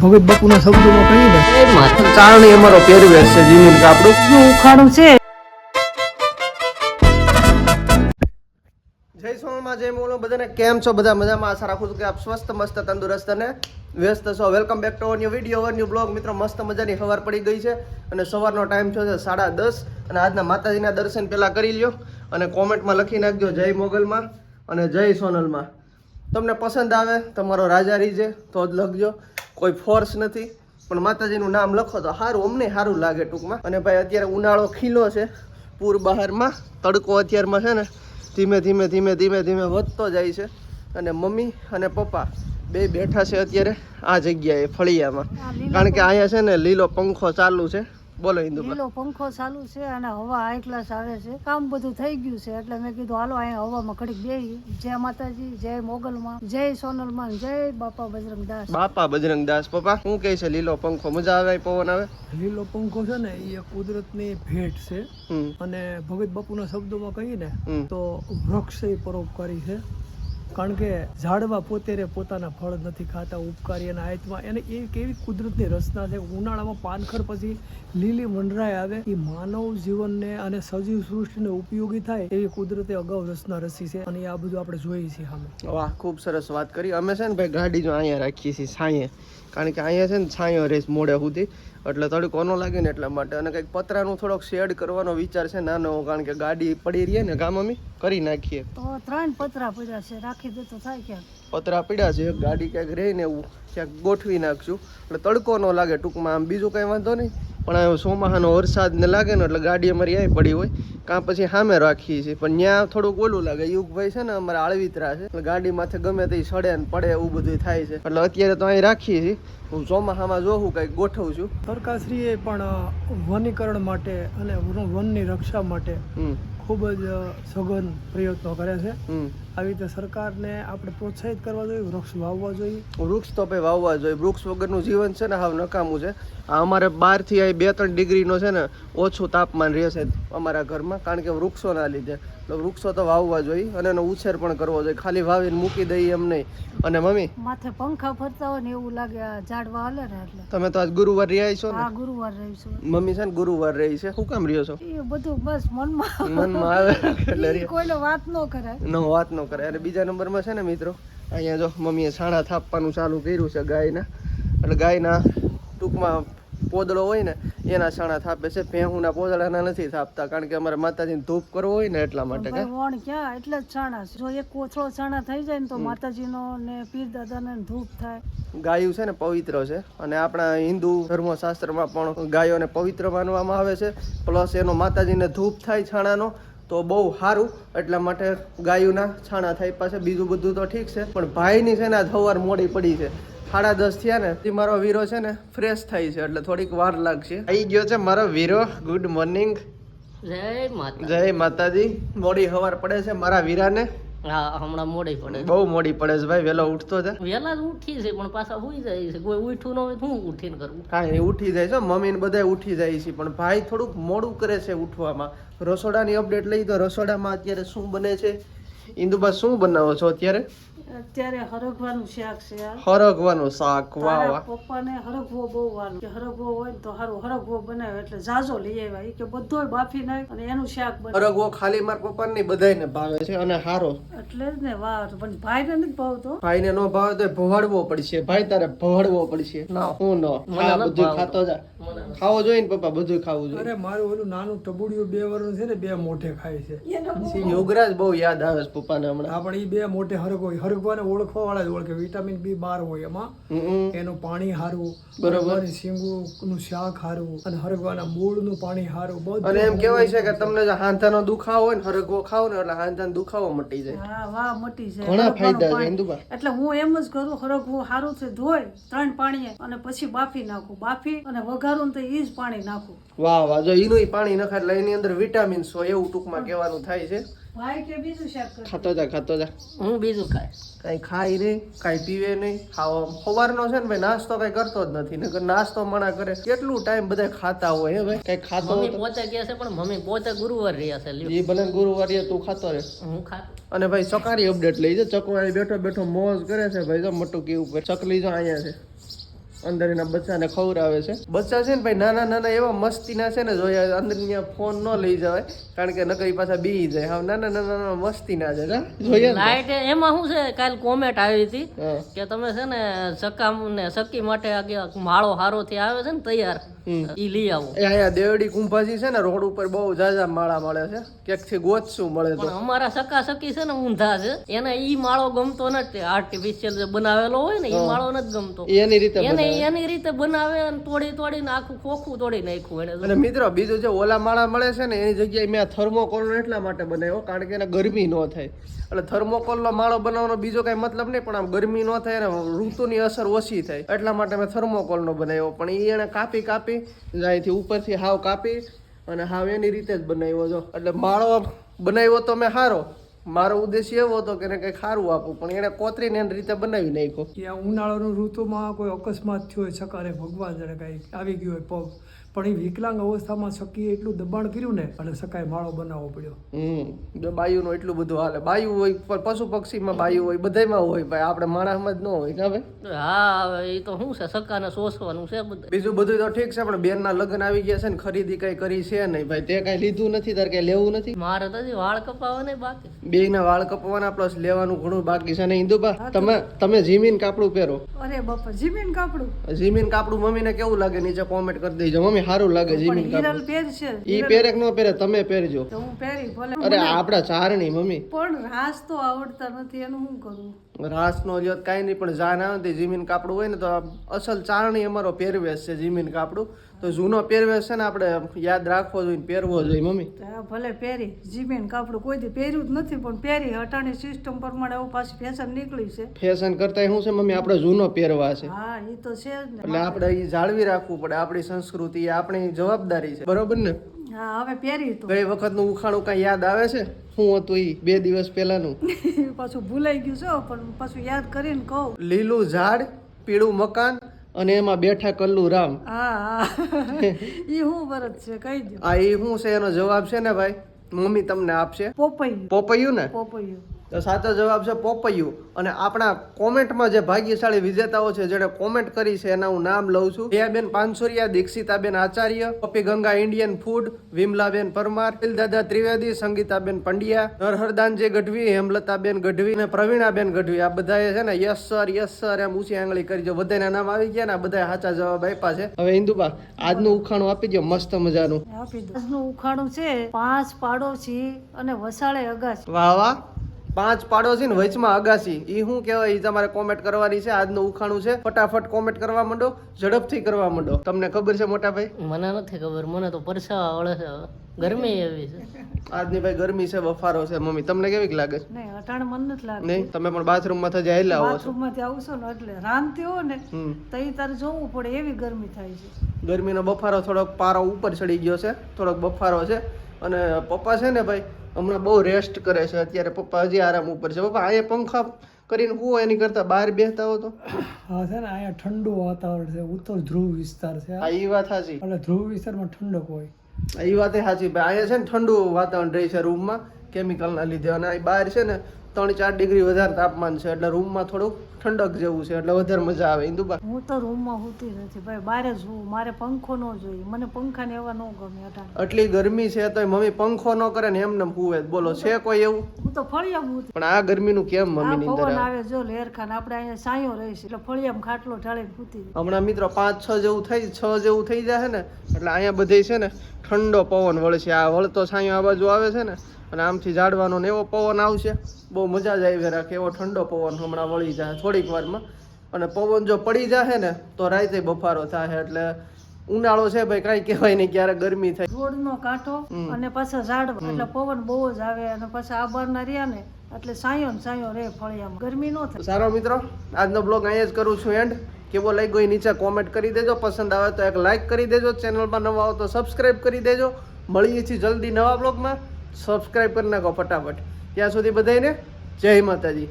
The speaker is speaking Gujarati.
ભગત બાપુના શબ્દોમાં કહીને માથું ચારણી અમારો પહેરવેશ છે જીવીન કાપડું ઉખાડું છે. જય સોનલમાં જય મોલો બધાને કેમ છો? બધા મજામાં? આશા રાખું છું કે આપ સ્વસ્થ મસ્ત તંદુરસ્ત અને વ્યસ્ત છો. Welcome back to new video new blog. મિત્રો મસ્ત મજાની સવાર પડી ગઈ છે અને સવારનો ટાઈમ થયો છે 10:30 અને આજના માતાજીના દર્શન પહેલા કરી લ્યો અને કોમેન્ટમાં લખી નાખજો જય મોગલમાં અને જય સોનલમાં. તમને પસંદ આવે તમારો રાજા રીજે તો જ લખજો, કોઈ ફોર્સ નથી, પણ માતાજીનું નામ લખો તો સારું, અમને સારું લાગે ટૂંકમાં. અને ભાઈ અત્યારે ઉનાળો ખીલો છે પૂર બહારમાં, તડકો અત્યારમાં છે ને ધીમે ધીમે વધતો જાય છે અને મમ્મી અને પપ્પા બે બેઠા છે અત્યારે આ જગ્યાએ ફળિયામાં, કારણ કે અહીંયા છે ને લીલો પંખો ચાલુ છે. બોલો ઇન્દુબા. લીલો પંખો ચાલુ છે અને હવા હાઈ ક્લાસ આવે છે, કામ બધું થઈ ગયું છે એટલે મેં કીધું હાલો અહીંયા હવામાં ઘડીક બેહી. જય માતાજી, જય મોગલમાં, જય સોનલમાં, જય બાપા બજરંગદાસ. બાપા બજરંગદાસ. પપ્પા શું કહે છે? લીલો પંખો મજા આવે, પવન આવે? લીલો પંખો છે ને એ કુદરતની ભેટ છે અને ભગત બાપુના શબ્દોમાં કહીને તો વૃક્ષ એ પરોપકારી છે, કારણ કે ઝાડવા પોતે પોતાના ફળ નથી ખાતા, ઉપકારી એના આયતમાં એને એ કેવી કુદરતની રચના છે. ઉનાળામાં પાનખર પછી લીલી વનરાય આવે, એ માનવ જીવનને અને સજીવ સૃષ્ટિને ઉપયોગી થાય એવી કુદરતે અગાઉ રચના રચી છે અને આ બધું આપણે જોઈએ છીએ સામે. વાહ, ખૂબ સરસ વાત કરી. અમે છે ને ભાઈ ગાડી જો અહીંયા રાખીએ છીએ છાંયે, કારણ કે અહીંયા છે ને છાંયો રહેશે મોડે સુધી એટલે તડકો ન લાગે ને એટલા માટે. અને કંઈક પતરાનું થોડોક શેડ કરવાનો વિચાર છે નાનો, કારણ કે ગાડી પડી રહી ને ગામ અમે કરી નાખીએ તો 3 પતરા પડ્યા છે, રાખી દે તો થાય. ક્યાંક પતરા પડ્યા છે, ગાડી ક્યાંક રહી ને એવું ક્યાંક ગોઠવી નાખશું એટલે તડકો ન લાગે ટૂંકમાં. આમ બીજું કંઈ વાંધો નહીં, પણ આ ચોમાસાનો વરસાદ ને લાગે ને એટલે ગાડી અમારી અહીં પડી હોય કાં પછી સામે રાખીએ છીએ, પણ ત્યાં થોડુંક ઓલું લાગે. યુગભાઈ છે ને અમારા આળવિતરા છે એટલે ગાડી માથે ગમે તે સડે ને પડે એવું બધું થાય છે, એટલે અત્યારે તો અહીં રાખીએ છીએ. હું ચોમાસામાં જોઉં કંઈક ગોઠવું છું. સરકારશ્રીએ પણ વનીકરણ માટે અને વનની રક્ષા માટે ખૂબ જ સઘન પ્રયત્નો કરે છે. આવી રીતે સરકારને આપણે પ્રોત્સાહિત કરવા જોઈએ, વૃક્ષ વાવવા જોઈએ. વૃક્ષ તો ભાઈ વાવવા જોઈએ, વૃક્ષ વગરનું જીવન છે ને હાવ નકામું છે. આ અમારે 12 થી 2-3 ડિગ્રીનો છે ને ઓછું તાપમાન રહેશે અમારા ઘરમાં, કારણ કે વૃક્ષોના લીધે. તો વૃક્ષો તો વાવવા જોઈએ અને એનો ઉછેર પણ કરવો જોઈએ, ખાલી વાવીને મૂકી દઈએ એમ નહીં. અને મમ્મી માથે પંખા ફરતા હોય ને એવું લાગે આ ઝાડવા હાલે ને એટલે. તમે તો આજ ગુરુવાર રહ્યા છો ને? હા, ગુરુવાર રહીશું. મમ્મી છે ને ગુરુવાર રહી છે. શું કામ રહ્યો છો? એ બધું બસ મનમાં આવે એટલે કોઈને વાત ન કરાય. વાત ન કરે. અને બીજા નંબરમાં છે ને મિત્રો, અહીંયા જો મમ્મીએ છાણા થાપવાનું ચાલુ કર્યું છે ગાયના, એટલે ગાયના ટૂંકમાં પોદળો હોય ને એના છાણા થાપે છે. ભેહુના પોદળાના નથી થાપતા, કારણ કે અમારે માતાજીને ધૂપ કરવો હોય ને એટલા માટે. વણ ક્યાં, એટલે જ છાણા છે. જો એક કોથળો છાણા થઈ જાય ને તો માતાજીનો ને પીર દાદાને ધૂપ થાય. ગાયું છે ને પવિત્ર છે અને આપણા હિન્દુ ધર્મશાસ્ત્રમાં પણ ગાયોને પવિત્ર માનવામાં આવે છે. પ્લસ એનો માતાજીને ધૂપ થાય છાણાનો તો બહુ સારું, એટલા માટે ગાયુંના છાણા થાય પાસે. બીજું બધું તો ઠીક છે, પણ ભાઈની છે ને આ સવાર મોડી પડી છે, 10:30 થયા ને તે મારો વીરો છે ને ફ્રેશ થાય છે એટલે થોડીક વાર લાગશે. આવી ગયો છે મારો વીરો. Good morning. જય માતાજી. મોડી સવાર પડે છે મારા વીરાને. હા, હમણાં મોડી પડે, બહુ મોડી પડે છે ભાઈ. વહેલો ઉઠતો છે, વહેલા જ ઉઠી છે પણ પાછા સુઈ જાય છે. કોઈ ઉઠ્યું ન હોય હું ઉઠીને કરું? કાંઈ ઉઠી જાય છે, મમ્મી ને બધા ઉઠી જાય છે, પણ ભાઈ થોડુંક મોડું કરે છે ઉઠવામાં. રસોડાની અપડેટ લઈ તો રસોડામાં અત્યારે શું બને છે? ઇન્દુબા શું બનાવો છો અત્યારે? અત્યારે હરગવાનું શાક છે. હરગવાનું શાક. વાહ વાહ. પપ્પાને હરગવો બહુ વાનું કે હરગવો હોય ને તો સારું હરગવો બનાવે એટલે જાજો લઈ આવ્યા. કે બધોય બાફી નાખ અને એનું શાક બનાવે. હરગવો ખાલી મારા પપ્પાને નહીં બધાયને ભાવે છે અને હારો એટલે જ ને. વાહ, પણ ભાઈને નથી ભાવતો. ભાઈને નો ભાવે તો ભવાડવો પડશે. ભાઈ તારે ભવાડવો પડશે. ના હું નો આ બધું ખાતો જા. ખાવો જોઈએ ને પપ્પા, બધું ખાવું જોઈએ. અરે મારું ઓલું નાનું ટબુડિયું 2 વર્ષનું છે ને, 2 મોઢે ખાય છે. યોગરાજ બહુ યાદ આવે છે પપ્પાને હમણાં. હા, પણ એ 2 મોઢે હરગવાને ઓળખવા વાળા જ ઓળખે. વિટામિન B12 હોય એમાં, એનું પાણી હારું, બરોબર, શીંગુનું શાક હારું અને હરગવાના મૂળનું પાણી હારું. બધું. અને એમ કહેવાય છે કે તમને જો હાંધાનો દુખાવો હોય ને હરગવો ખાવ ને એટલે હાંધાનો દુખાવો મટી જાય. હા, વાહ, મટી જાય. ઘણા ફાયદા છે ઇન્દુબા. એટલે હું એમ જ કરું, હરગવું સારું છે ધોઈ 3 પાણીએ અને પછી બાફી નાખું. બાફી અને વઘારું તો ઈ જ પાણી નાખું. વાહ વાહ. જો એનું પાણી નખાય એટલે એની અંદર વિટામિન્સ હોય એવું ટૂંકમાં કહેવાનું થાય છે. ભાઈ કે બીજું શાક કર. ખાતો જા. હું બીજું ખાય કઈ ખાય નહીં, કઈ પીવે નહીં. ખાવા સવારનો છે ને ભાઈ નાસ્તો કઈ કરતો જ નથી, નકર નાસ્તો મણા કરે. કેટલું ટાઈમ બધા ખાતા હોય હે ભાઈ, કઈ ખાતો મમ્મી પોતે કહે છે પણ મમ્મી પોતે ગુરુવાર રહ્યા છે. લ્યો, એ ભલે ગુરુવારે તું ખાતો રહે. હું ખાતો. અને ભાઈ સકારી અપડેટ લઈ છે. ચકવાળી બેઠો બેઠો મોજ કરે છે ભાઈ. તો મોટું કેવું કરે. ચકલી જો અહીંયા છે. અંદર એના બચ્ચાને ખવડાવે છે. બચ્ચા છે ને ભાઈ નાના નાના એવા મસ્તીના છે ને જોયા અંદર ત્યાં ફોન ન લઈ જવાય કારણ કે નકરી પાછા બી જાય. હા નાના નાના મસ્તીના છે જોઈએ લાઈટ એમાં શું છે કાલ કોમેન્ટ આવી હતી હા. કે તમે છે ને સકામ ને સકી માટે આગે માળો હારો થી આવે છે ને તૈયાર ઈ લઈ આવો. એ અહીંયા દેવડી કુંભાજી છે ને રોડ ઉપર બહુ જાજા માળા મળે છે ક્યાંક થી ગોતશું મળે તો. પણ અમારા સકા સકી છે ને ઊંધા છે એને ઈ માળો ગમતો નથી. આર્ટિફિશિયલ જે બનાવેલો હોય ને ઈ માળો નથી ગમતો. એની રીતે એને એની રીતે બનાવે અને તોડીને આખું ખોખું તોડી નાખ્યું એને. અને મિત્રો બીજું જે ઓલા માળા મળે છે ને એની જગ્યાએ મેં થર્મોકોલ એટલા માટે બનાવ્યો કારણ કે એને ગરમી ન થાય. એટલે થર્મોકોલનો માળો બનાવવાનો બીજો કઈ મતલબ નહીં પણ આમ ગરમી ન થાય અને ઋતુની અસર ઓછી થાય એટલા માટે મેં થર્મોકોલનો બનાવ્યો. પણ એ એને કાપી અહીંથી ઉપરથી હાવ કાપી અને હાવ એની રીતે જ બનાવ્યો છો. એટલે માળો બનાવ્યો તો મેં સારો. મારો ઉદ્દેશ્ય એવો હતો કે એને કંઈક સારું આપું પણ એને કોતરીને એની રીતે બનાવી નાખ્યો. કે આ ઉનાળાની ઋતુમાં કોઈ અકસ્માત થયો હોય સકારે ભગવાન જાણે કાંઈ આવી ગયું હોય પગ પણ એ વિકલાંગ અવસ્થામાં સકીએ એટલું દબાણ કર્યું ને અને સકાએ માળો બનાવવો પડ્યો. બાયુનું એટલું બધું હાલે. બાયુ હોય પણ પશુ પક્ષીમાં બાયુ હોય બધામાં હોય ભાઈ આપણે માણસમાં જ ન હોય કે ભાઈ. હા એ તો શું છે સકાને સોસવાનું છે બધું. બીજું બધું તો ઠીક છે પણ બેનના લગ્ન આવી ગયા છે ને ખરીદી કઈ કરી છે નહીં ભાઈ. તે કઈ લીધું નથી તારે કઈ લેવું નથી. મારે તો હજી વાળ કપાવા નહીં બાકી. બેયના વાળ કપવાના પ્લસ લેવાનું ઘણું બાકી છે ને. ઇન્દુબા તમે જીમીન કાપડું પહેરો. અરે બાપા જીમીન કાપડું જીમીન કાપડું મમ્મીને કેવું લાગે નીચે કોમેન્ટ કરી દેજો. મમ્મી સારું લાગે જીમીન હિરલ કાપડું. પહેરશે ઈ પહેરે કે ન પહેરે તમે પહેરજો. તો હું પહેરી ભલે અરે આપડા ચારણી મમ્મી પણ રાસ તો આવડતા નથી એનું શું કરું. રાસનો લ્યો કાંઈ નહીં પણ જાન આવે ને જીમીન કાપડું હોય ને તો અસલ ચારણી અમારો પહેરવેશ છે જીમીન કાપડું. તો જૂનો પહેરવેશ છે ને આપણે યાદ રાખવો જોઈએ પહેરવો જોઈએ મમ્મી. તો આ ભલે પહેરી જીમીન કાપડું કોઈ દી પહેર્યું જ નથી પણ પહેરી હટાણી સિસ્ટમ પ્રમાણે એવું પાછી ફેશન નીકળી છે. ફેશન કરતા શું છે મમ્મી આપણે જૂનો પહેરવા છે હા એ તો છે જ ને. એટલે આપણે એ જાળવી રાખવું પડે. આપણી સંસ્કૃતિ એ આપણી જવાબદારી છે બરોબર ને. હા હવે પહેરી તો ગઈ વખતનું ઉખાણું કઈ યાદ આવે છે શું હતું ઈ 2 દિવસ પહેલાનું? પાછું ભૂલાઈ ગયું છે પણ પાછું યાદ કરીને કહું. લીલું ઝાડ પીળું મકાન અને એમાં બેઠા કલ્લુ રામ. હા હા ઈ શું વરત છે કહી દો. આ ઈ શું છે એનો જવાબ છે ને ભાઈ મમ્મી તમને આપશે. પોપૈયું પોપૈયું ને પોપૈયું. તો સાચો જવાબ છે પોપૈયું. અને આપણા કોમેન્ટમાં જે ભાગ્યશાળી વિજેતાઓ છે જેને કોમેન્ટ કરી છે એના હું નામ લઉં છું. દયાબેન પાનસુરિયા, દીક્ષિતાબેન આચાર્ય, પપ્પી ગંગા ઇન્ડિયન ફૂડ, વિમલાબેન પરમાર, દાદા ત્રિવેદી, સંગીતાબેન પંડ્યા, નરહરદાનજી ગઢવી, હેમલતાબેન ગઢવી અને પ્રવીણાબેન ગઢવી. આ બધાએ છે ને યસ સર એમ ઊંચી આંગળી કરી. જો બધાના નામ આવી ગયા ને બધા સાચા જવાબ આપ્યા છે. હવે ઇન્દુબા આજનું ઉખાણું આપી દો મસ્ત મજાનું. આપી દો. આજનું ઉખાણું છે 5 પાડોશી અને વસાળે અગાસી. વાહ વાહ. 5 પાડોશી ને વચમાં અગાસી. ઈ શું કહેવાય ઈ તમારે કોમેન્ટ કરવાની છે. આજનું ઉખાણું છે. ફટાફટ કોમેન્ટ કરવા માંડો, ઝડપથી કરવા માંડો. તમને ખબર છે મોટા ભાઈ? મને નથી ખબર. મને તો પરસાવા વળે છે ગરમી એવી છે આજની ભાઈ ગરમી છે બફારો છે. મમ્મી તમને કેવી લાગે છે? નહીં અટાણે મન નથી લાગતું. નહીં તમે પણ બાથરૂમ માં થજે આવેલા હો છો. બાથરૂમ માંથી આવશો ને એટલે રાંધતી હો ને તો ઈ તારે જોવું પડે એવી ગરમી થાય છે. ગરમીનો બફારો થોડોક પારો ઉપર ચડી ગયો છે. થોડોક બફારો છે. અને પપ્પા છે ને ભાઈ હમણાં બહુ રેસ્ટ કરે છે અત્યારે. પપ્પા હજી આરામ ઉપર છે. પપ્પા અહીંયા પંખા કરીને હું એની કરતા બહાર બેસતા હો તો. હા છે ને અહીંયા ઠંડુ વાતાવરણ છે. ઉત્તર ધ્રુવ વિસ્તાર છે આ ઈ વાત સાચી. એટલે ધ્રુવ વિસ્તારમાં ઠંડક હોય. એ વાત સાચી ભાઈ. અહીંયા છે ને ઠંડુ વાતાવરણ રહે છે રૂમમાં કેમિકલના લીધે. અને અહીં બહાર છે ને 3-4 ડિગ્રી વધારે તાપમાન છે એટલે રૂમમાં થોડુંક ઠંડક જેવું છે એટલે વધારે મજા આવે. ઇન્દુબા હું તો રૂમમાં હોતી નથી ભાઈ, બહાર જ હું. મારે પંખો ન જોઈએ. મને પંખા ને એવા ન ગમે અટાણે. આટલી ગરમી છે તો મમ્મી પંખો ન કરે ને એમને હુવે. બોલો છે કોઈ એવું? હું તો ફળિયામાં હોતી. પણ આ ગરમીનું કેમ મમ્મી ની પવન અંદર આવે જો લેરખાન આપણે અહીંયા સાયો રહીશ એટલે ફળિયામાં ખાટલો ઢાળીને હોતી. હમણાં મિત્રો 5-6 જેવું થઈ જાય ને એટલે અહીંયા બધે છે ને ઠંડો પવન વળશે. આ વળતો છાંયો આ બાજુ આવે છે ને અને આમથી ઝાડવાનો ને એવો પવન આવશે. બહુ મજા જ આવી રાખે એવો ઠંડો પવન હમણાં વળી જાય થોડીક વારમાં. અને પવન જો પડી જાય ને તો રાતે બફારો થાય. એટલે ઉનાળો છે ભાઈ કાંઈ કહેવાય નહીં ક્યારે ગરમી થાય. રોડનો કાંઠો અને પાછા ઝાડવા એટલે પવન બહુ જ આવે અને પાછા આ બારના રહ્યા ને એટલે સાયો ને સાયો રે ફળિયામાં. ગરમી ન થાય. સારો મિત્રો આજનો બ્લોગ અહીંયા જ કરું છું એન્ડ. કેવો લાગ્યો એ નીચે કોમેન્ટ કરી દેજો. પસંદ આવે તો એક લાઈક કરી દેજો. ચેનલમાં નવા આવો તો સબસ્ક્રાઈબ કરી દેજો. મળીએ છીએ જલ્દી નવા બ્લોગમાં. સબસ્ક્રાઈબ કરી નાખો ફટાફટ. ત્યાં સુધી બધાને જય માતાજી.